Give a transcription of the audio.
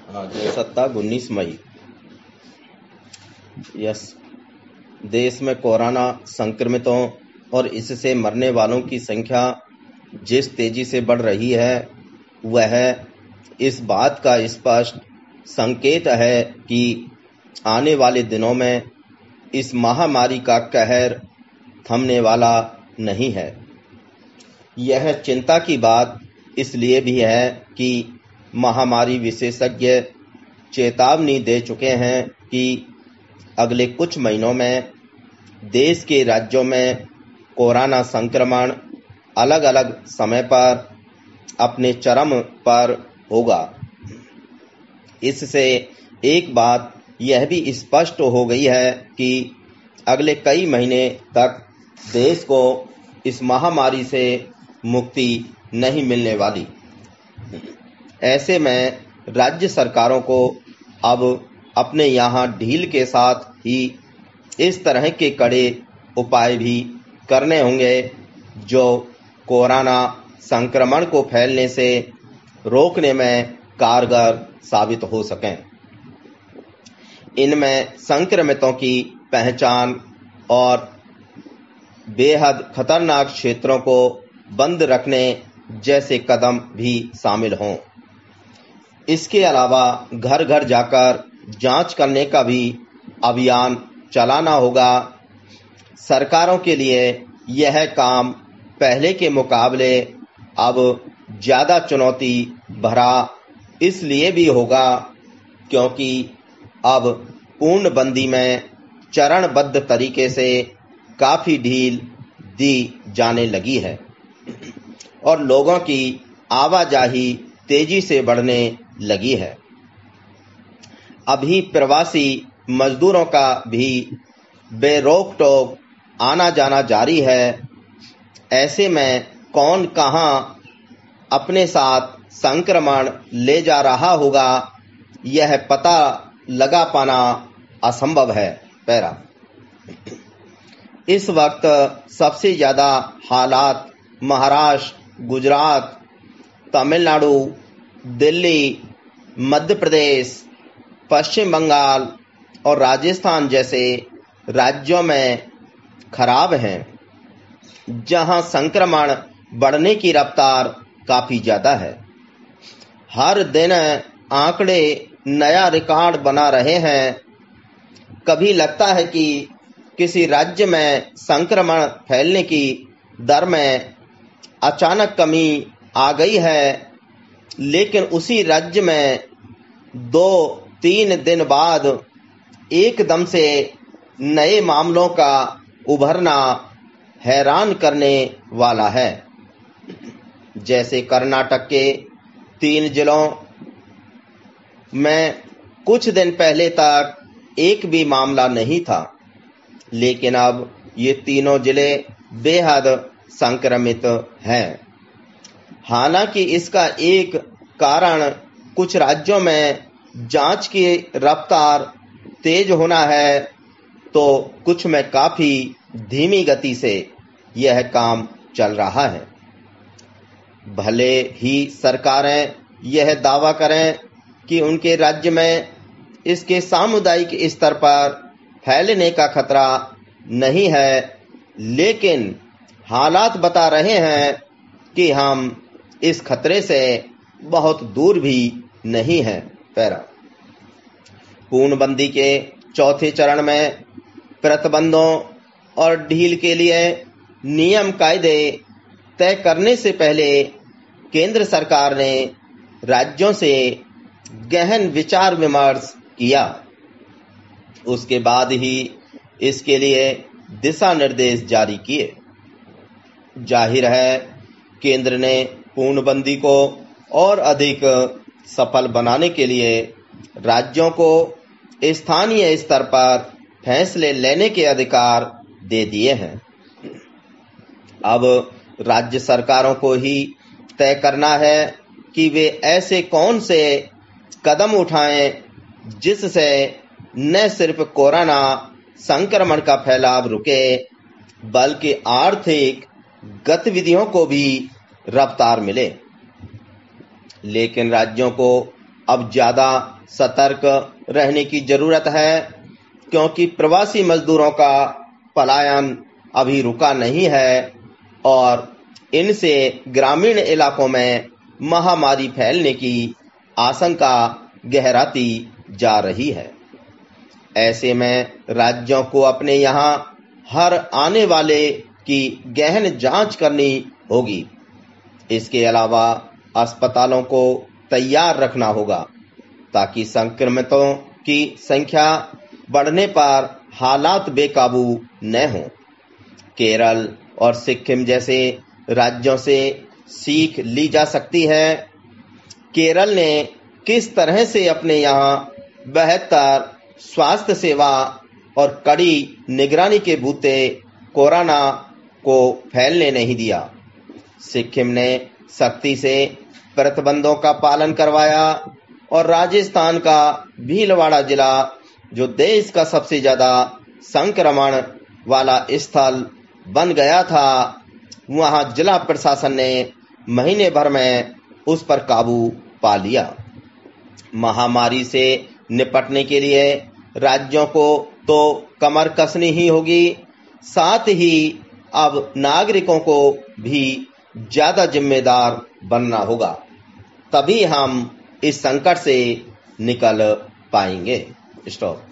जनसत्ताक 19 मई। Yes, देश में corona संक्रमितों और इससे मरने वालों की संख्या जिस तेजी से बढ़ रही है वह इस बात का स्पष्ट संकेत है कि आने वाले दिनों में इस महामारी का कहर थमने वाला नहीं है। यह चिंता की बात इसलिए भी है कि महामारी विशेषज्ञ चेतावनी दे चुके हैं कि अगले कुछ महीनों में देश के राज्यों में कोरोना संक्रमण अलग अलग समय पर अपने चरम पर होगा। इससे एक बात यह भी स्पष्ट हो गई है कि अगले कई महीने तक देश को इस महामारी से मुक्ति नहीं मिलने वाली। ऐसे में राज्य सरकारों को अब अपने यहाँ ढील के साथ ही इस तरह के कड़े उपाय भी करने होंगे जो कोरोना संक्रमण को फैलने से रोकने में कारगर साबित हो सकें। इनमें संक्रमितों की पहचान और बेहद खतरनाक क्षेत्रों को बंद रखने जैसे कदम भी शामिल हों। इसके अलावा घर घर जाकर जांच करने का भी अभियान चलाना होगा। सरकारों के लिए यह काम पहले के मुकाबले अब ज्यादा चुनौती भरा इसलिए भी होगा क्योंकि अब पूर्णबंदी में चरणबद्ध तरीके से काफी ढील दी जाने लगी है और लोगों की आवाजाही तेजी से बढ़ने लगी है। अभी प्रवासी मजदूरों का भी बेरोक टोक आना जाना जारी है। ऐसे में कौन कहां अपने साथ संक्रमण ले जा रहा होगा यह पता लगा पाना असंभव है। पैरा इस वक्त सबसे ज्यादा हालात महाराष्ट्र, गुजरात, तमिलनाडु, दिल्ली, मध्य प्रदेश, पश्चिम बंगाल और राजस्थान जैसे राज्यों में खराब हैं, जहां संक्रमण बढ़ने की रफ्तार काफी ज्यादा है। हर दिन आंकड़े नया रिकॉर्ड बना रहे हैं। कभी लगता है कि किसी राज्य में संक्रमण फैलने की दर में अचानक कमी आ गई है, लेकिन उसी राज्य में 2-3 दिन बाद एकदम से नए मामलों का उभरना हैरान करने वाला है। जैसे कर्नाटक के 3 जिलों में कुछ दिन पहले तक एक भी मामला नहीं था, लेकिन अब ये तीनों जिले बेहद संक्रमित हैं। हालांकि इसका एक कारण कुछ राज्यों में जांच की रफ्तार तेज होना है, तो कुछ में काफी धीमी गति से यह काम चल रहा है। भले ही सरकारें यह दावा करें कि उनके राज्य में इसके सामुदायिक स्तर पर फैलने का खतरा नहीं है, लेकिन हालात बता रहे हैं कि हम इस खतरे से बहुत दूर भी नहीं हैं। पैरा पूर्णबंदी के चौथे चरण में प्रतिबंधों और ढील के लिए नियम कायदे तय करने से पहले केंद्र सरकार ने राज्यों से गहन विचार विमर्श किया। उसके बाद ही इसके लिए दिशा निर्देश जारी किए। जाहिर है केंद्र ने पूर्णबंदी को और अधिक सफल बनाने के लिए राज्यों को स्थानीय स्तर पर फैसले लेने के अधिकार दे दिए हैं। अब राज्य सरकारों को ही तय करना है कि वे ऐसे कौन से कदम उठाएं जिससे न सिर्फ कोरोना संक्रमण का फैलाव रुके, बल्कि आर्थिक गतिविधियों को भी रफ्तार मिले। लेकिन राज्यों को अब ज्यादा सतर्क रहने की जरूरत है, क्योंकि प्रवासी मजदूरों का पलायन अभी रुका नहीं है और इनसे ग्रामीण इलाकों में महामारी फैलने की आशंका गहराती जा रही है। ऐसे में राज्यों को अपने यहाँ हर आने वाले की गहन जांच करनी होगी। इसके अलावा अस्पतालों को तैयार रखना होगा ताकि संक्रमितों की संख्या बढ़ने पर हालात बेकाबू न हों। केरल और सिक्किम जैसे राज्यों से सीख ली जा सकती है। केरल ने किस तरह से अपने यहाँ बेहतर स्वास्थ्य सेवा और कड़ी निगरानी के बूते कोरोना को फैलने नहीं दिया। सिक्किम ने सख्ती से प्रतिबंधों का पालन करवाया और राजस्थान का भीलवाड़ा जिला, जो देश का सबसे ज्यादा संक्रमण वाला स्थल बन गया था, वहां जिला प्रशासन ने महीने भर में उस पर काबू पा लिया। महामारी से निपटने के लिए राज्यों को तो कमर कसनी ही होगी, साथ ही अब नागरिकों को भी ज्यादा जिम्मेदार बनना होगा, तभी हम इस संकट से निकल पाएंगे। स्टॉप।